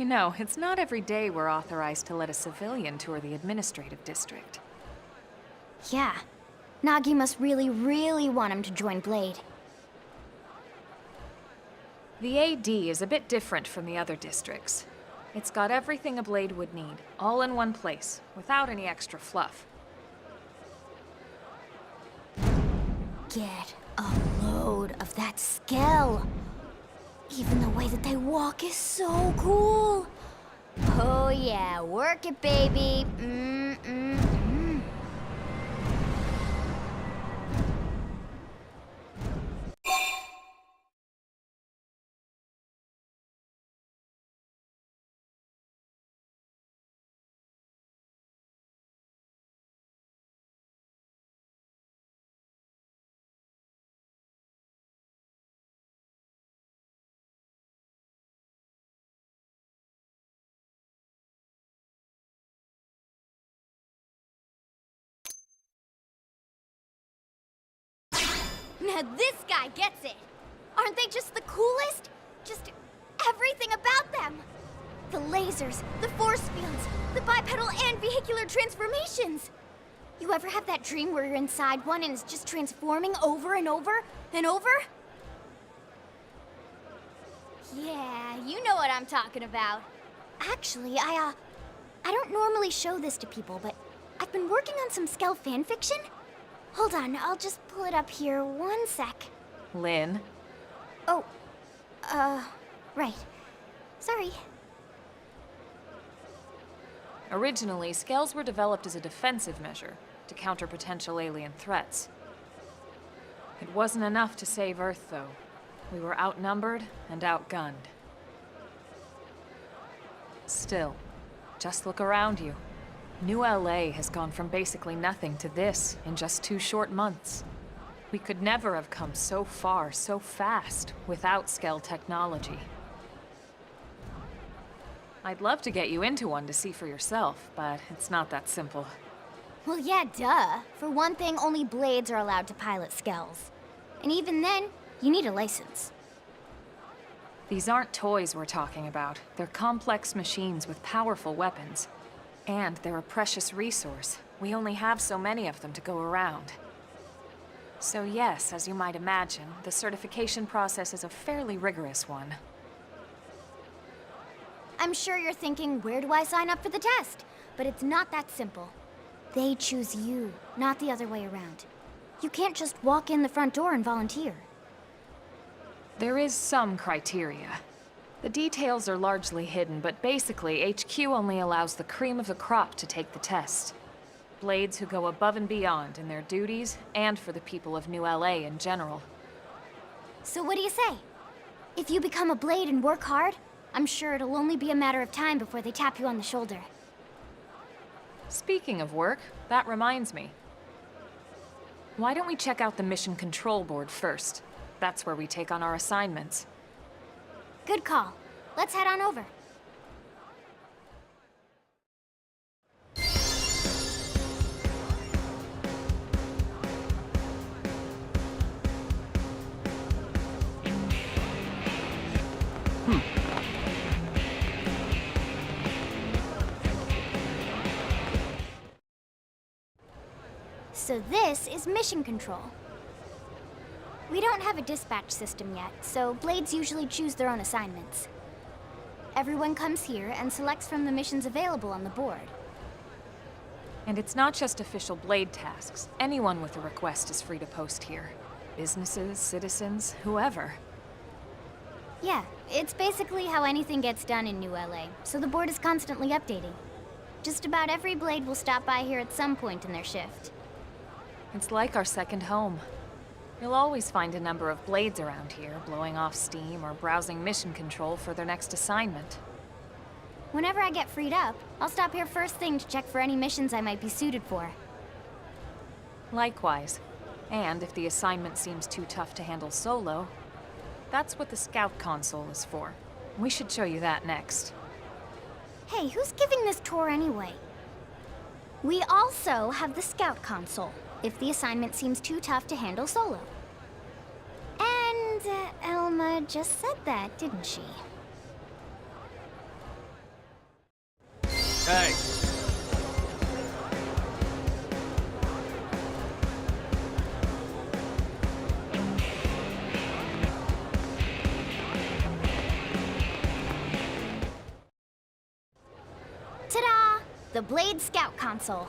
You know, it's not every day we're authorized to let a civilian tour the administrative district. Yeah. Nagi must really, really want him to join Blade. The AD is a bit different from the other districts. It's got everything a Blade would need, all in one place, without any extra fluff. Get a load of that Skell. Even the way that they walk is so cool. Oh yeah, work it, baby. Now this guy gets it! Aren't they just the coolest? Just everything about them! The lasers, the force fields, the bipedal and vehicular transformations! You ever have that dream where you're inside one and it's just transforming over and over and over? Yeah, you know what I'm talking about. Actually, I don't normally show this to people, but I've been working on some Skell fanfiction. Hold on, I'll just pull it up here 1 sec. Lynn? Oh, right. Sorry. Originally, Skells were developed as a defensive measure to counter potential alien threats. It wasn't enough to save Earth, though. We were outnumbered and outgunned. Still, just look around you. New LA has gone from basically nothing to this in just 2 short months. We could never have come so far, so fast, without Skell technology. I'd love to get you into one to see for yourself, but it's not that simple. Well, yeah, duh. For one thing, only Blades are allowed to pilot Skells. And even then, you need a license. These aren't toys we're talking about. They're complex machines with powerful weapons. And they're a precious resource. We only have so many of them to go around. So yes, as you might imagine, the certification process is a fairly rigorous one. I'm sure you're thinking, where do I sign up for the test? But it's not that simple. They choose you, not the other way around. You can't just walk in the front door and volunteer. There is some criteria. The details are largely hidden, but basically, HQ only allows the cream of the crop to take the test. Blades who go above and beyond in their duties, and for the people of New LA in general. So what do you say? If you become a Blade and work hard, I'm sure it'll only be a matter of time before they tap you on the shoulder. Speaking of work, that reminds me. Why don't we check out the Mission Control Board first? That's where we take on our assignments. Good call. Let's head on over. So this is Mission Control. We don't have a dispatch system yet, so Blades usually choose their own assignments. Everyone comes here and selects from the missions available on the board. And it's not just official Blade tasks. Anyone with a request is free to post here. Businesses, citizens, whoever. Yeah, it's basically how anything gets done in New LA, so the board is constantly updating. Just about every Blade will stop by here at some point in their shift. It's like our second home. You'll always find a number of Blades around here, blowing off steam or browsing mission control for their next assignment. Whenever I get freed up, I'll stop here first thing to check for any missions I might be suited for. Likewise. And if the assignment seems too tough to handle solo, that's what the Scout Console is for. We should show you that next. Hey, who's giving this tour anyway? We also have the Scout Console, if the assignment seems too tough to handle solo. And Elma just said that, didn't she? Hey. Ta-da! The Blade Scout Console.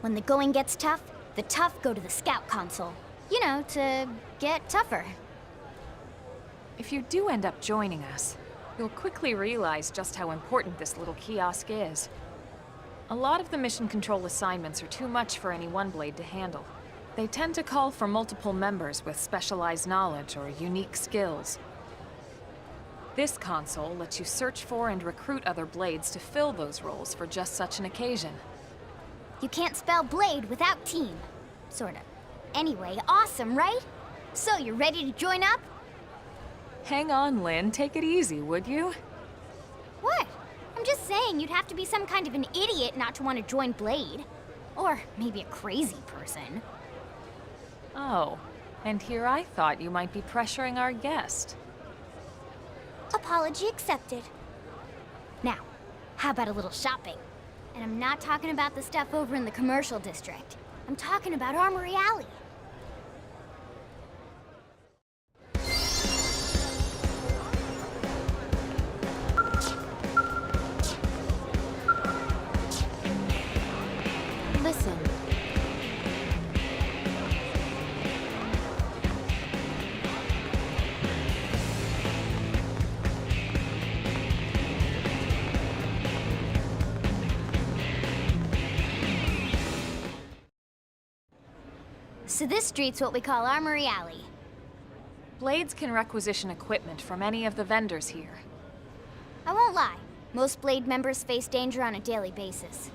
When the going gets tough, the tough go to the Scout Console. You know, to get tougher. If you do end up joining us, you'll quickly realize just how important this little kiosk is. A lot of the mission control assignments are too much for any one Blade to handle. They tend to call for multiple members with specialized knowledge or unique skills. This console lets you search for and recruit other Blades to fill those roles for just such an occasion. You can't spell Blade without team. Sorta. Anyway, awesome, right? So, you're ready to join up? Hang on, Lynn. Take it easy, would you? What? I'm just saying you'd have to be some kind of an idiot not to want to join Blade. Or maybe a crazy person. Oh, and here I thought you might be pressuring our guest. Apology accepted. Now, how about a little shopping? And I'm not talking about the stuff over in the commercial district. I'm talking about Armory Alley. Listen. So this street's what we call Armory Alley. Blades can requisition equipment from any of the vendors here. I won't lie, most Blade members face danger on a daily basis.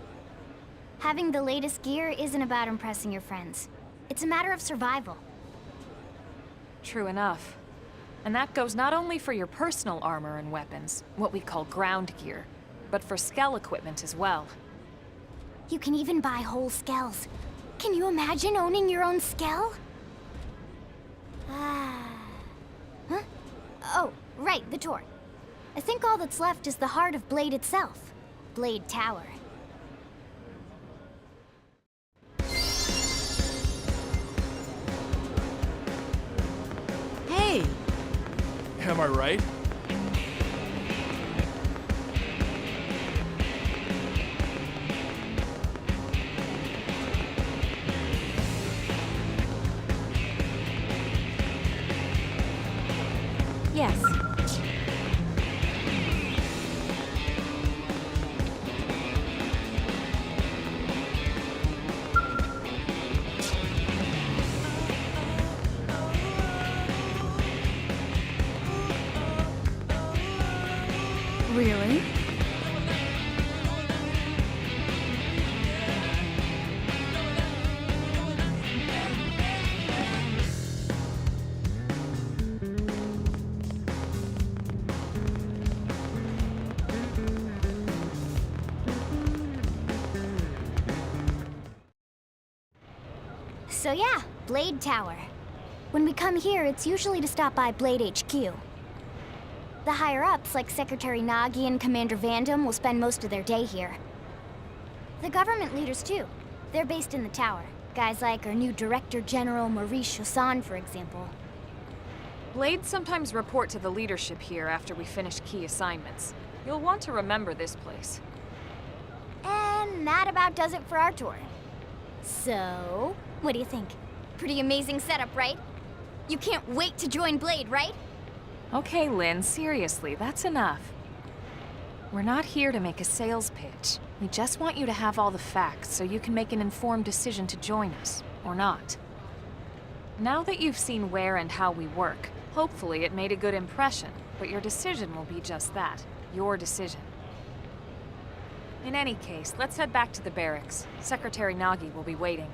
Having the latest gear isn't about impressing your friends. It's a matter of survival. True enough. And that goes not only for your personal armor and weapons, what we call ground gear, but for skell equipment as well. You can even buy whole skells. Can you imagine owning your own skell? Huh? Oh, right, the door. I think all that's left is the heart of Blade itself. Blade Tower. Hey! Am I right? Yes. Really? So yeah, Blade Tower. When we come here, it's usually to stop by Blade HQ. The higher-ups, like Secretary Nagi and Commander Vandam, will spend most of their day here. The government leaders, too. They're based in the tower. Guys like our new Director General Maurice Chassan, for example. Blades sometimes report to the leadership here after we finish key assignments. You'll want to remember this place. And that about does it for our tour. So, what do you think? Pretty amazing setup, right? You can't wait to join Blade, right? Okay, Lynn, seriously, that's enough. We're not here to make a sales pitch. We just want you to have all the facts so you can make an informed decision to join us, or not. Now that you've seen where and how we work, hopefully it made a good impression, but your decision will be just that, your decision. In any case, let's head back to the barracks. Secretary Nagi will be waiting.